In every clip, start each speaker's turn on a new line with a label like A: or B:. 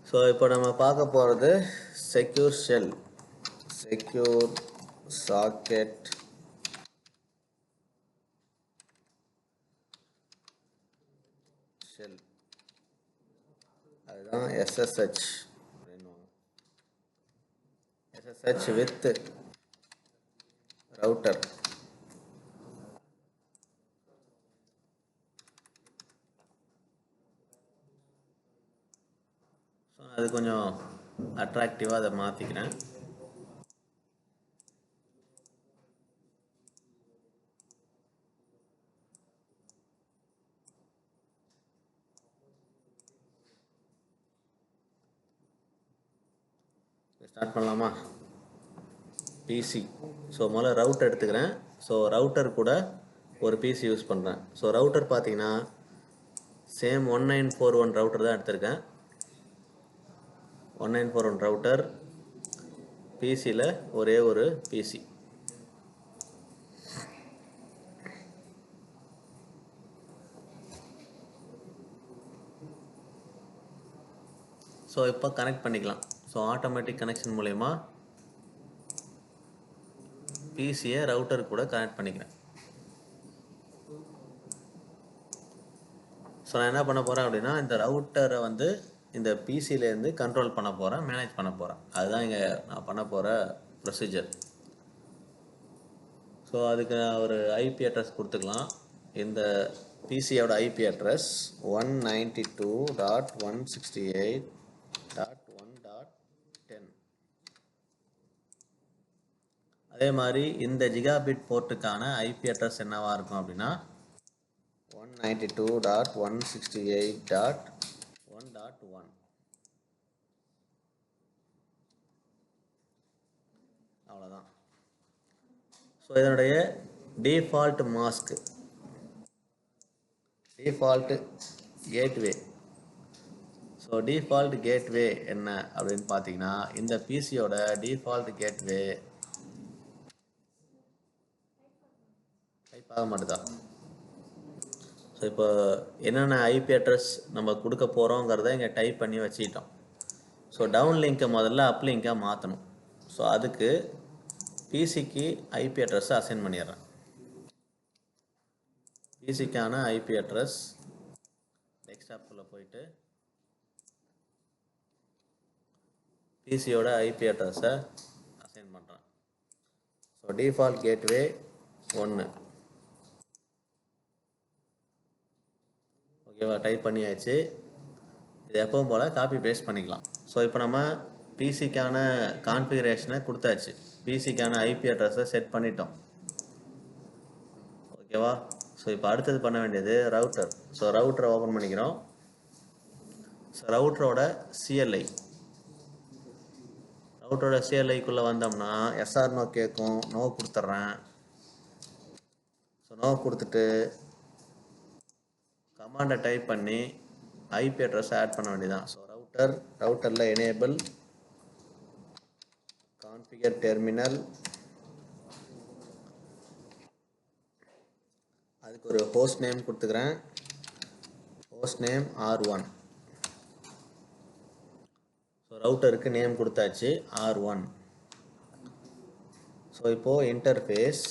A: So இப்போ நம்ம பார்க்க போகிறது secure shell, secure socket shell, அதுதான் SSH அப்படின்னுவாங்க. SSH with router. ஸோ அது கொஞ்சம் அட்ராக்டிவாக அதை மாற்றிக்கிறேன். ஸ்டார்ட் பண்ணலாமா? பிசி. ஸோ முதல்ல ரவுட்டர் எடுத்துக்கிறேன். ஸோ ரவுட்டர் கூட ஒரு பிசி யூஸ் பண்ணுறேன். ஸோ ரவுட்டர் பார்த்தீங்கன்னா சேம் 1941 ரவுட்டர் தான் எடுத்திருக்கேன். 1941 ரவுட்டர், பிசியில் ஒரே ஒரு பிசி. ஸோ இப்போ கனெக்ட் பண்ணிக்கலாம். ஸோ ஆட்டோமேட்டிக் கனெக்ஷன் மூலயமா பிசியை ரவுட்டர் கூட கனெக்ட் பண்ணிக்கிறேன். ஸோ நான் என்ன பண்ண போகிறேன் அப்படின்னா, இந்த ரவுட்டரை வந்து இந்த பிசியிலேருந்து கண்ட்ரோல் பண்ண போகிறேன், மேனேஜ் பண்ண போகிறேன். அதுதான் இங்கே நான் பண்ண போகிற ப்ரொசீஜர். ஸோ அதுக்கு நான் ஒரு ஐபி அட்ரஸ் கொடுத்துக்கலாம். இந்த பிசியோட ஐபி அட்ரஸ் 192.168.1.10. அதே மாதிரி இந்த ஜிகாபிட் போர்ட்டுக்கான ஐபி அட்ரஸ் என்னவா இருக்கும் அப்படின்னா 192.168.1.1. அவ்வளோதான். ஸோ இதனுடைய default mask, default gateway. So default gateway என்ன அப்படின்னு பார்த்தீங்கன்னா, இந்த பிசியோட டிஃபால்ட் கேட்வே டைப் ஆக மாட்டுதா? ஸோ இப்போ என்னென்ன ஐபி அட்ரஸ் நம்ம கொடுக்க போகிறோங்கிறத இங்கே டைப் பண்ணி வச்சுக்கிட்டோம். ஸோ டவுன் லிங்கை முதல்ல அப் லிங்காக மாற்றணும். ஸோ அதுக்கு பிசிக்கு ஐபி அட்ரஸை அசைன் பண்ணிடுறேன். பிசிக்கான ஐபி அட்ரஸ் டெஸ்க்டாப்புக்குள்ளே போயிட்டு பிசியோட ஐபி அட்ரஸை அசைன் பண்ணுறேன். So default gateway 1. ஓகேவா? டைப் பண்ணியாச்சு. இது எப்பவும் போல் காப்பி பேஸ்ட் பண்ணிக்கலாம். ஸோ இப்போ நம்ம பிசிக்கான கான்ஃபிகரேஷனை கொடுத்தாச்சு, பிசிக்கான ஐபி அட்ரஸை செட் பண்ணிட்டோம். ஓகேவா? ஸோ இப்போ அடுத்தது பண்ண வேண்டியது ரவுட்டர். ஸோ ரவுட்டரை ஓப்பன் பண்ணிக்கிறோம். ஸோ ரவுட்டரோட சிஎல்ஐ, ரவுட்டரோட சிஎல்ஐக்குள்ளே வந்தோம்னா எஸ்ஆர் நோ கேட்கும். நோ கொடுத்துட்றேன். ஸோ நோ கொடுத்துட்டு கமாண்டை டைப் பண்ணி ஐபி அட்ரஸை ஆட் பண்ண வேண்டியதான். ஸோ ரவுட்டரில் எனேபிள் கான்ஃபிகர் டெர்மினல், அதுக்கு ஒரு ஹோஸ்ட் நேம் கொடுத்துக்கிறேன். Host name R1. ஸோ ரவுட்டருக்கு நேம் கொடுத்தாச்சு R1. ஸோ இப்போது இன்டர்ஃபேஸ்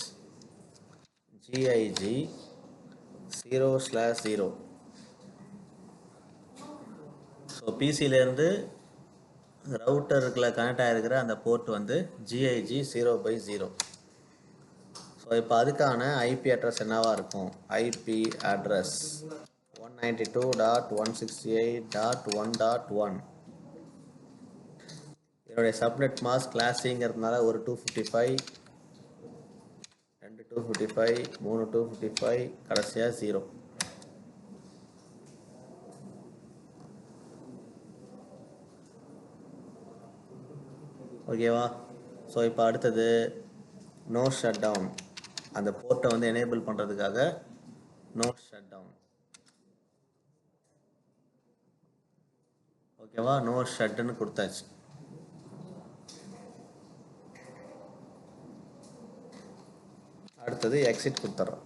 A: GIG 0/0. ஸோ பிசியிலேருந்து ரவுட்டருக்குள்ள கனெக்ட் ஆகிருக்கிற அந்த போர்ட் வந்து GIG 0/0. ஸோ இப்போ அதுக்கான ஐபி அட்ரஸ் என்னவா இருக்கும்? IP address 192.168.1.1. என்னுடைய சப்நெட் மாஸ்க் கிளாஸிங்கிறதுனால ஒரு 255, 2 255, 3 255, கடைசியாக 0. ஓகேவா? ஸோ இப்போ அடுத்தது நோ ஷட் டவுன். அந்த போர்ட்டை வந்து எனேபிள் பண்ணுறதுக்காக நோ ஷட் டவுன். ஓகேவா? நோ ஷட்டுன்னு கொடுத்தாச்சு. அடுத்தது எக்ஸிட் கொடுத்துட்றோம்.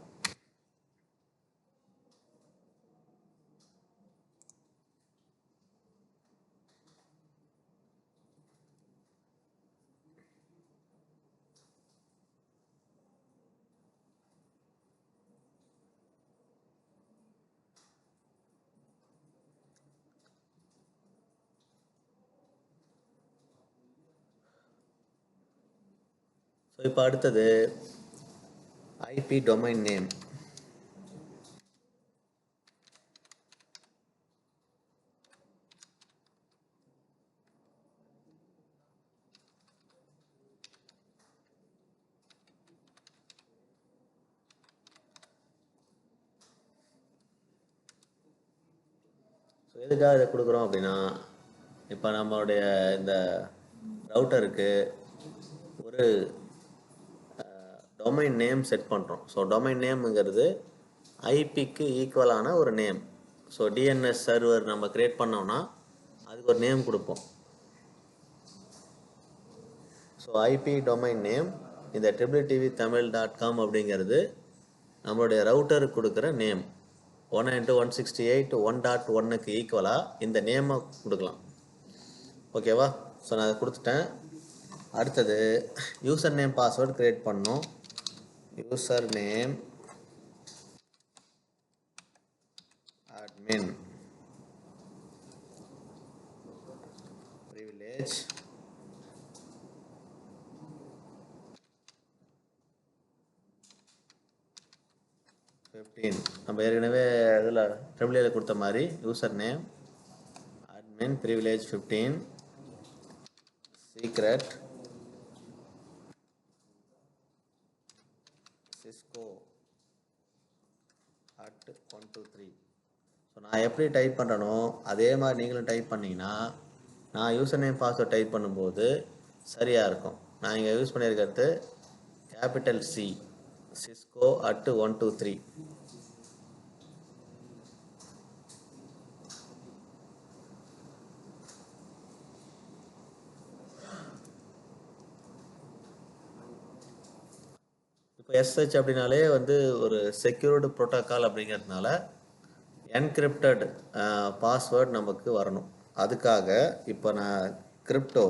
A: ஸோ இப்போ அடுத்தது ஐபி டொமைன் நேம். ஸோ எதுக்காக இதை கொடுக்குறோம் அப்படின்னா, இப்போ நம்மளுடைய இந்த ரவுட்டருக்கு ஒரு டொமைன் நேம் செட் பண்ணுறோம். ஸோ டொமைன் நேம்ங்கிறது ஐபிக்கு ஈக்குவலான ஒரு நேம். ஸோ டிஎன்எஸ் சர்வர் நம்ம கிரியேட் பண்ணோம்னா அதுக்கு ஒரு நேம் கொடுப்போம். ஸோ ஐபி டொமைன் நேம் இந்த www.tamil.com அப்படிங்கிறது நம்மளுடைய ரவுட்டருக்கு கொடுக்குற நேம். 192.168.1.1க்கு ஈக்குவலாக இந்த நேமை கொடுக்கலாம். ஓகேவா? ஸோ நான் அதை கொடுத்துட்டேன். அடுத்தது யூசர் நேம் பாஸ்வேர்டு கிரியேட் பண்ணணும். யூசர் நேம் admin privilege நம்ம ஏற்கனவே இதில் ட்ரிபிள் கொடுத்த மாதிரி user name admin privilege 15 secret cisco @123. So நான் எப்படி டைப் பண்ணுறனோ அதே மாதிரி நீங்களும் டைப் பண்ணிங்கன்னா நான் யூசர் நேம் பாஸ்வேர்ட் டைப் பண்ணும்போது சரியாக இருக்கும். நான் இங்கே யூஸ் பண்ணியிருக்கிறது கேபிட்டல் சி cisco @123. இப்போ எஸ்ஹெச் அப்படின்னாலே வந்து ஒரு செக்யூர்டு ப்ரோட்டோக்கால் அப்படிங்கிறதுனால என்கிரிப்டட் பாஸ்வேர்ட் நமக்கு வரணும். அதுக்காக இப்போ நான் crypto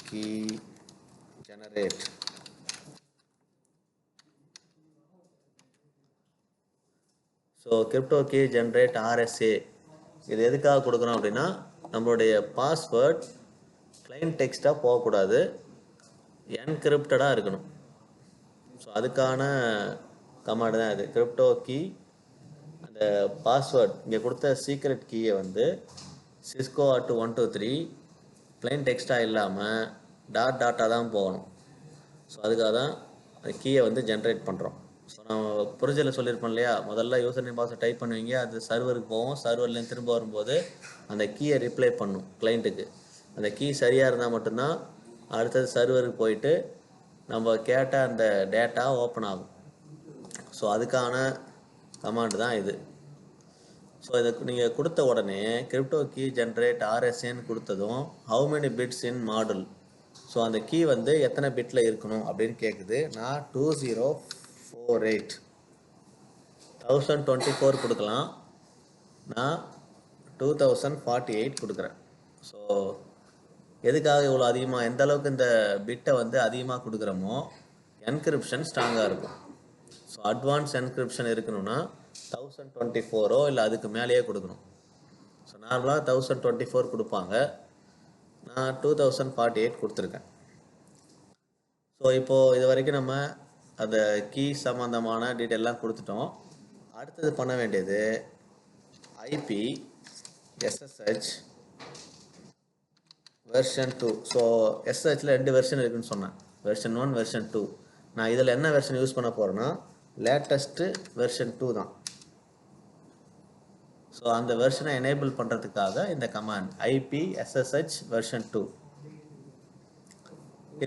A: key generate so crypto key generate RSA இது எதுக்காக கொடுக்குறோம் அப்படின்னா நம்மளுடைய பாஸ்வேர்ட் கிளைண்ட் டெக்ஸ்ட்டாக போகக்கூடாது, என்கிரிப்டடாக இருக்கணும். ஸோ அதுக்கான கமாண்ட் தான் இது. கிரிப்டோ கீ அந்த பாஸ்வேர்ட் இங்கே கொடுத்த சீக்ரெட் கீயை வந்து cisco @123 பிளைன் டெக்ஸ்ட்டாக இல்லாமல் டாட்டாக தான் போகணும். ஸோ அதுக்காக தான் அந்த கீயை வந்து ஜென்ரேட் பண்ணுறோம். ஸோ நம்ம புரிஞ்சலில் சொல்லியிருப்போம் இல்லையா, முதல்ல யூசர் நேம் பாஸ்வேர்ட் டைப் பண்ணுவீங்க, அது சர்வருக்கு போகும், சர்வர்லேருந்து திரும்ப வரும்போது அந்த கீயை ரிப்ளை பண்ணும் கிளைண்ட்டுக்கு. அந்த கீ சரியாக இருந்தால் மட்டும்தான் அடுத்தது சர்வருக்கு போயிட்டு நம்ம கேட்ட அந்த டேட்டா ஓப்பன் ஆகும். ஸோ அதுக்கான கமாண்ட் தான் இது. ஸோ இதை நீங்கள் கொடுத்த உடனே கிரிப்டோ கீ ஜென்ரேட் ஆர்எஸ்ஏன்னு கொடுத்ததும் how many bits in model, so அந்த கீ வந்து எத்தனை பிட்டில் இருக்கணும் அப்படின்னு கேட்குது. நான் 2048 1024 கொடுக்கலாம், நான் 2048 கொடுக்குறேன். ஸோ எதுக்காக இவ்வளோ அதிகமாக எந்த அளவுக்கு இந்த பிட்டை வந்து அதிகமாக கொடுக்குறோமோ என்கிரிப்ஷன் ஸ்ட்ராங்காக இருக்கும். ஸோ அட்வான்ஸ் என்கிரிப்ஷன் இருக்கணும்னா 1024 இல்லை அதுக்கு மேலேயே கொடுக்கணும். ஸோ நார்மலாக 1024 கொடுப்பாங்க, நான் 2048 கொடுத்துருக்கேன். ஸோ இப்போது இது வரைக்கும் நம்ம அந்த கீ சம்மந்தமான டீட்டெயிலாம் கொடுத்துட்டோம். அடுத்தது பண்ண வேண்டியது ஐபி எஸ்எஸ்ஹெச் வெர்ஷன் 2. ஸோ எஸ்எஸ்ஹெச்சில் 2 வெர்ஷன் இருக்குதுன்னு சொன்னேன், வெர்ஷன் 1 வெர்ஷன் 2. நான் இதில் என்ன வெர்ஷன் யூஸ் பண்ண போகிறேன்னா லேட்டஸ்ட்டு வெர்ஷன் 2 தான். ஸோ அந்த வெர்ஷனை எனேபிள் பண்ணுறதுக்காக இந்த கமாண்ட் ஐபி எஸ்எஸ்ஹெச் வெர்ஷன் 2.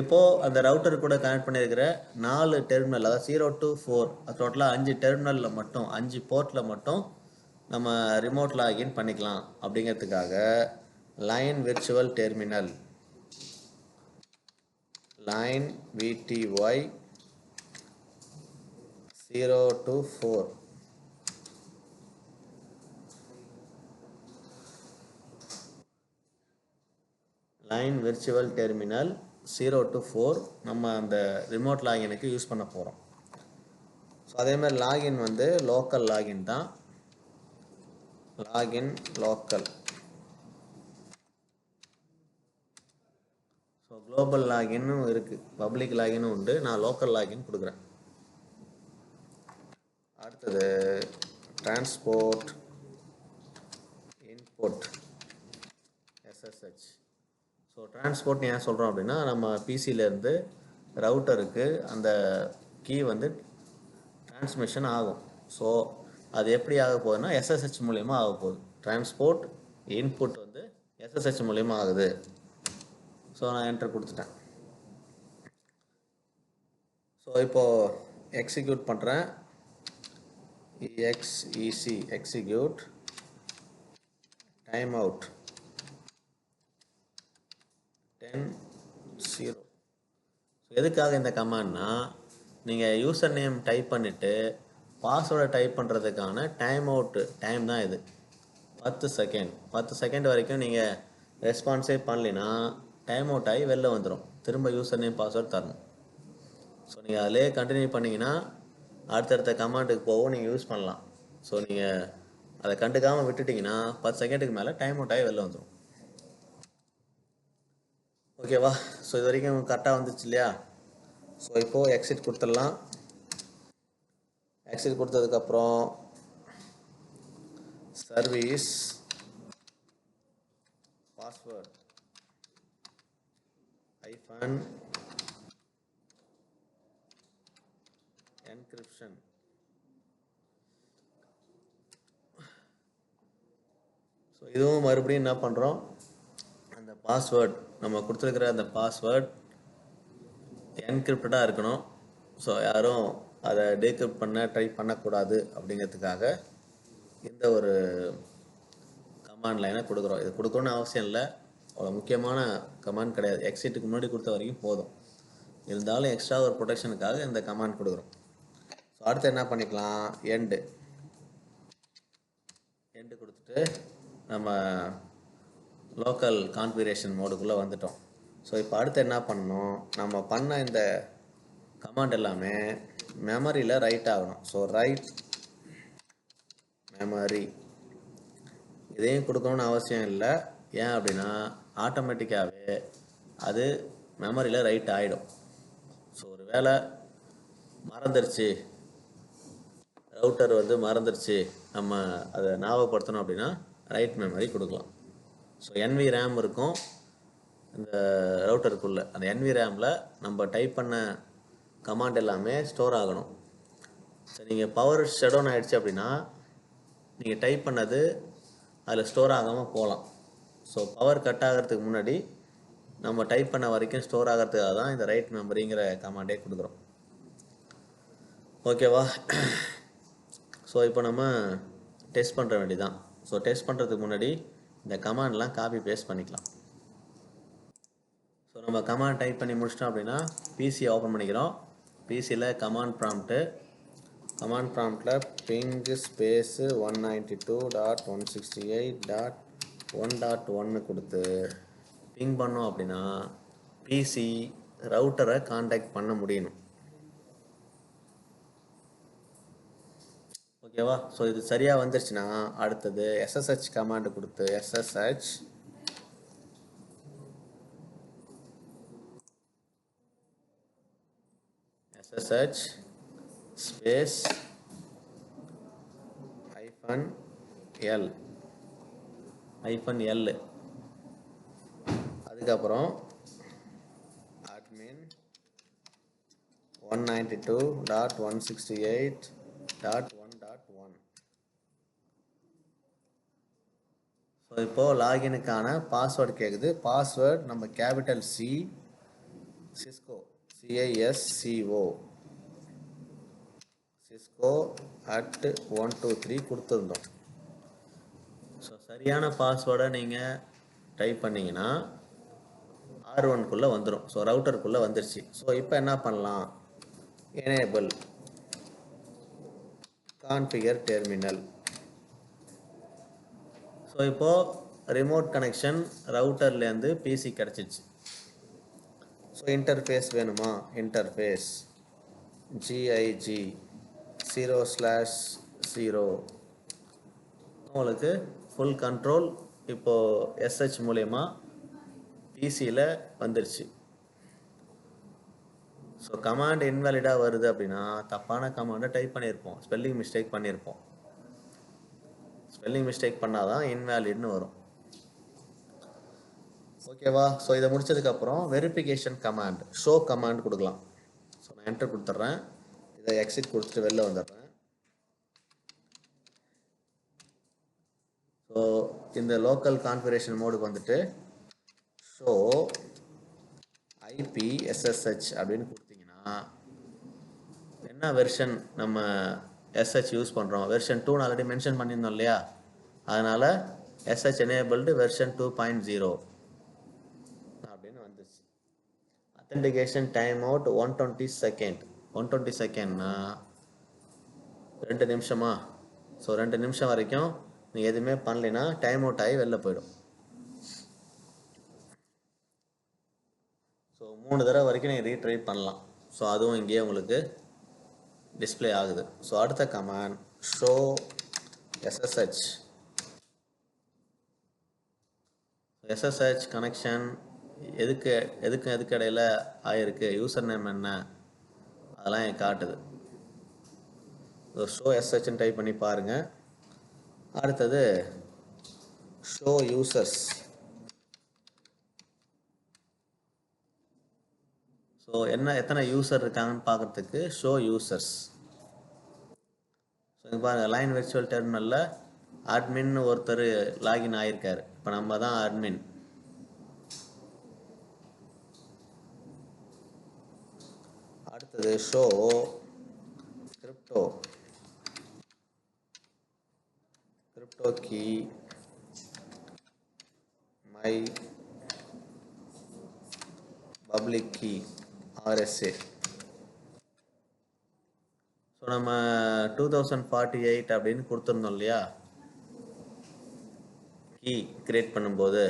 A: இப்போது அந்த ரவுட்டர் கூட கனெக்ட் பண்ணியிருக்கிற 4 டெர்மினல், அதாவது 0 to 4 டோட்டலாக 5 டெர்மினலில் மட்டும் 5 போர்ட்டில் மட்டும் நம்ம ரிமோட் லாகின் பண்ணிக்கலாம். அப்படிங்கிறதுக்காக line virtual terminal line VTY 0 to 4 line virtual terminal 0 to 4 நம்ம அந்த ரிமோட் லாகினுக்கு யூஸ் பண்ண போகிறோம். ஸோ அதேமாதிரி லாகின் வந்து லோக்கல் லாகின் தான், லாகின் லோக்கல். ஸோ குளோபல் லாகின்னும் இருக்குது, பப்ளிக் லாகினும் உண்டு. நான் லோக்கல் லாகின் கொடுக்குறேன். அடுத்தது transport input SSH. So transport ஏன் சொல்கிறோம் அப்படின்னா, நம்ம பிசியிலேருந்து ரவுட்டருக்கு அந்த கீ வந்து டிரான்ஸ்மிஷன் ஆகும். ஸோ அது எப்படி ஆக போகுதுன்னா எஸ்எஸ்ஹெச் மூலயமா ஆக போகுது. டிரான்ஸ்போர்ட் இன்புட் வந்து எஸ்எஸ்ஹெச் மூலயமா ஆகுது. ஸோ நான் என்டர் கொடுத்துட்டேன். ஸோ இப்போது எக்ஸிக்யூட் பண்ணுறேன். XEC execute time out 10:0. So எதுக்காக இந்த கமாண்ட்னா, நீங்கள் யூசர் நேம் டைப் பண்ணிவிட்டு பாஸ்வேர்டை டைப் பண்ணுறதுக்கான டைம் அவுட்டு டைம் தான் இது. 10 செகண்ட் வரைக்கும் நீங்கள் ரெஸ்பான்ஸே பண்ணலைன்னா டைம் அவுட் ஆகி வெளில வந்துடும். திரும்ப யூசர் நேம் பாஸ்வேர்டு தரணும். ஸோ நீங்கள் அதிலே கண்டினியூ பண்ணிங்கன்னா அடுத்தடுத்த கமாண்டுக்கு போகவும் நீங்கள் யூஸ் பண்ணலாம். ஸோ நீங்கள் அதை கண்டுக்காமல் விட்டுட்டிங்கன்னா 10 செகண்டுக்கு மேலே டைம் அவுட் ஆகி வெளில வந்துடும். ஓகேவா? ஸோ இது வரைக்கும் கரெக்டாக வந்துச்சு இல்லையா? ஸோ இப்போது எக்ஸிட் கொடுத்துடலாம். எக்ஸிட் கொடுத்ததுக்கப்புறம் சர்வீஸ் பாஸ்வேர்ட் encryption. ஸோ இதுவும் மறுபடியும் என்ன பண்ணுறோம், அந்த பாஸ்வேர்ட் நம்ம கொடுத்துருக்கிற அந்த பாஸ்வேர்ட் என்கிரிப்டடாக இருக்கணும். ஸோ யாரும் அதை டீக்ரிப்ட் பண்ண ட்ரை பண்ணக்கூடாது அப்படிங்கிறதுக்காக இந்த ஒரு கமாண்ட் லைனை கொடுக்குறோம். இது கொடுக்கணும்னு அவசியம் இல்லை, அவ்வளோ முக்கியமான கமாண்ட் கிடையாது. எக்ஸிட்டுக்கு முன்னாடி கொடுத்த வரைக்கும் போதும். இருந்தாலும் எக்ஸ்ட்ரா ஒரு ப்ரொடெக்ஷனுக்காக இந்த கமாண்ட் கொடுக்குறோம். ஸோ அடுத்து என்ன பண்ணிக்கலாம், எண்டு கொடுத்துட்டு நம்ம லோக்கல் கான்ஃபிகரேஷன் மோடுக்குள்ளே வந்துட்டோம். ஸோ இப்போ அடுத்து என்ன பண்ணணும், நம்ம பண்ண இந்த கமாண்ட் எல்லாமே மெமரியில் ரைட் ஆகணும். ஸோ ரைட் மெமரி இதையும் கொடுக்கணும்னு அவசியம் இல்லை. ஏன் அப்படின்னா ஆட்டோமேட்டிக்காகவே அது மெமரியில் ரைட் ஆகிடும். ஸோ ஒரு வேளை மறந்துடுச்சு, ரவுட்டர் வந்து மறந்துடுச்சு, நம்ம அதை ஞாபகப்படுத்தணும் அப்படின்னா ரைட் மெமரி கொடுக்கலாம். ஸோ என்வி ரேம் இருக்கும் இந்த ரவுட்டருக்குள்ளே. அந்த என்வி ரேமில் நம்ம டைப் பண்ண கமாண்ட் எல்லாமே ஸ்டோர் ஆகணும். ஸோ நீங்கள் பவர் ஷட் டவுன் ஆகிடுச்சு அப்படின்னா நீங்கள் டைப் பண்ணது அதில் ஸ்டோர் ஆகாமல் போகலாம். ஸோ பவர் கட் ஆகிறதுக்கு முன்னாடி நம்ம டைப் பண்ண வரைக்கும் ஸ்டோர் ஆகிறதுக்காக தான் இந்த ரைட் மெமரிங்கிற கமாண்டே கொடுக்குறோம். ஓகேவா? ஸோ இப்போ நம்ம டெஸ்ட் பண்ணுற வேண்டியதான். ஸோ டெஸ்ட் பண்ணுறதுக்கு முன்னாடி இந்த கமாண்ட்லாம் காப்பி பேஸ்ட் பண்ணிக்கலாம். ஸோ நம்ம கமாண்ட் டைப் பண்ணி முடிச்சிட்டோம் அப்படின்னா பிசியை ஓப்பன் பண்ணிக்கிறோம். பிசியில் கமாண்ட் ப்ராம்ப்டில் பிங் ஸ்பேஸு 192.168.1.1 கொடுத்து பிங் பண்ணோம் அப்படின்னா பிசி ரவுட்டரை கான்டாக்ட் பண்ண முடியணும். ஓகேவா? ஸோ இது சரியாக வந்துருச்சுன்னா அடுத்தது எஸ்எஸ்ஹெச் கமாண்டு கொடுத்து எஸ்எஸ்ஹெச் ஸ்பேஸ் -L அதுக்கப்புறம் admin 192.168.1.1. ஸோ இப்போது லாகினுக்கான பாஸ்வேர்டு கேட்குது. பாஸ்வேர்டு நம்ம கேபிட்டல் Cisco @123 கொடுத்துருந்தோம். ஸோ சரியான பாஸ்வேர்டை நீங்கள் டைப் பண்ணிங்கன்னா R1குள்ளே வந்துடும். ஸோ ரவுட்டருக்குள்ளே வந்துருச்சு. ஸோ இப்போ என்ன பண்ணலாம், எனேபிள் கான்ஃபிகர் டெர்மினல். ஸோ இப்போது ரிமோட் கனெக்ஷன் ரவுட்டர்லேருந்து பிசி கிடச்சிச்சு. ஸோ இன்டர்ஃபேஸ் வேணுமா, இன்டர்ஃபேஸ் GIG 0/0 உங்களுக்கு ஃபுல் கண்ட்ரோல் இப்போது SH மூலயமா பிசியில் வந்துருச்சு. ஸோ கமாண்ட் இன்வாலிடாக வருது அப்படின்னா தப்பான கமாண்டை டைப் பண்ணியிருப்போம், ஸ்பெல்லிங் மிஸ்டேக் பண்ணியிருப்போம். ஸ்பெல்லிங் மிஸ்டேக் பண்ணால் தான் இன்வேலிட்னு வரும். ஓகேவா? ஸோ இதை முடிச்சதுக்கப்புறம் வெரிஃபிகேஷன் கமாண்ட் ஷோ கமாண்ட் கொடுக்கலாம். ஸோ நான் என்டர் கொடுத்துட்றேன், இதை எக்ஸிட் கொடுத்துட்டு வெளில வந்துடுறேன். ஸோ இந்த லோக்கல் கான்ஃபிகரேஷன் மோடுக்கு வந்துட்டு ஷோ ஐபி எஸ்எஸ்ஹெச் அப்படின்னு கொடுத்தீங்கன்னா என்ன வெர்ஷன் நம்ம எஸ்ஹெச் யூஸ் பண்ணுறோம், வெர்ஷன் 2 ஆல்ரெடி மென்ஷன் பண்ணியிருந்தோம் இல்லையா, அதனால் எஸ்ஹெச் எனேபிள்டு வெர்ஷன் 2.0 அப்படின்னு வந்துச்சு. Authentication time out 120 second. 120 செகண்ட்னா 2 நிமிஷமா? ஸோ 2 நிமிஷம் வரைக்கும் நீங்கள் எதுவுமே பண்ணலைன்னா டைம் அவுட் ஆகி வெளில போயிடும். ஸோ 3 தடவை வரைக்கும் நீங்கள் ரீட்ரை பண்ணலாம். ஸோ அதுவும் இங்கேயே உங்களுக்கு டிஸ்பிளே ஆகுது. ஸோ அடுத்த command show SSH. SSH connection எதுக்கு இடையில ஆயிருக்கு, யூசர் நேம் என்ன, அதெல்லாம் எனக்கு காட்டுது. ஷோ எஸ்எஸ்ஹெச்னு டைப் பண்ணி பாருங்கள். அடுத்தது ஷோ யூசர்ஸ். ஸோ எத்தனை யூசர் இருக்காங்கன்னு பார்க்குறதுக்கு ஷோ யூசர்ஸ். ஸோ இங்கே பாருங்கள், லைன் விர்ச்சுவல் டெர்மினலில் அட்மின் ஒருத்தர் லாகின் ஆகியிருக்காரு. இப்போ நம்ம தான் அட்மின். அடுத்தது show crypto key my public key RSA. So நம்ம 2048 அப்படின்னு கொடுத்துருந்தோம் இல்லையா கீ கிரியேட் பண்ணும்போது.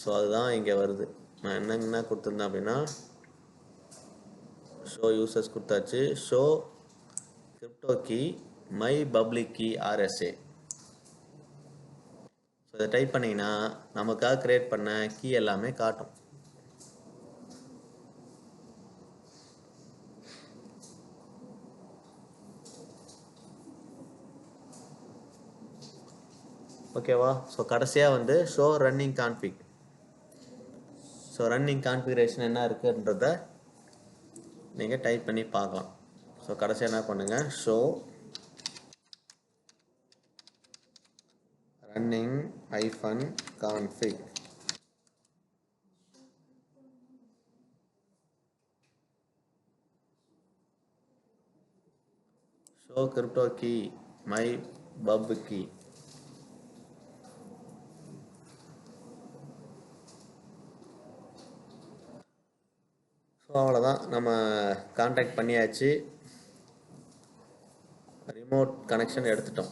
A: ஸோ அதுதான் இங்கே வருது. நான் என்ன கொடுத்துருந்தேன் அப்படின்னா ஷோ யூசர்ஸ் கொடுத்தாச்சு, show crypto key my public key RSA. So இதை டைப் பண்ணிங்கன்னா நமக்காக கிரியேட் பண்ண கீ எல்லாமே காட்டும். ஓகேவா? ஸோ கடைசியாக வந்து show running config. So running configuration என்ன இருக்குன்றத நீங்கள் டைப் பண்ணி பார்க்கலாம். ஸோ கடைசியாக என்ன பண்ணுங்கள், show running -config. Show crypto key my pub key. So அவ்வளோதான், நம்ம கான்டாக்ட் பண்ணியாச்சு, ரிமோட் கனெக்ஷன் எடுத்துட்டோம்.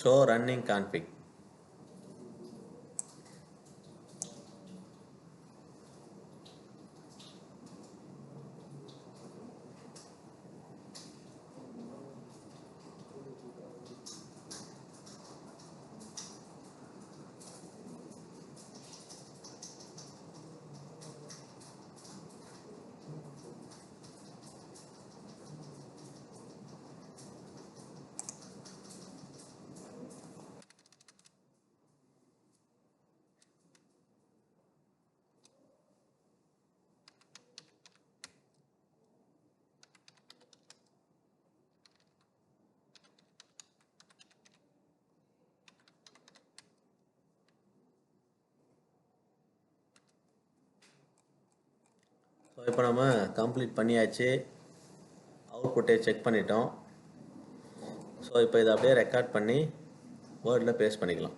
A: Show running config. ஸோ இப்போ நம்ம கம்ப்ளீட் பண்ணியாச்சு, அவுட்புட்டை செக் பண்ணிட்டோம். ஸோ இப்போ இதை அப்படியே ரெக்கார்ட் பண்ணி வேர்டில் பேஸ்ட் பண்ணிக்கலாம்.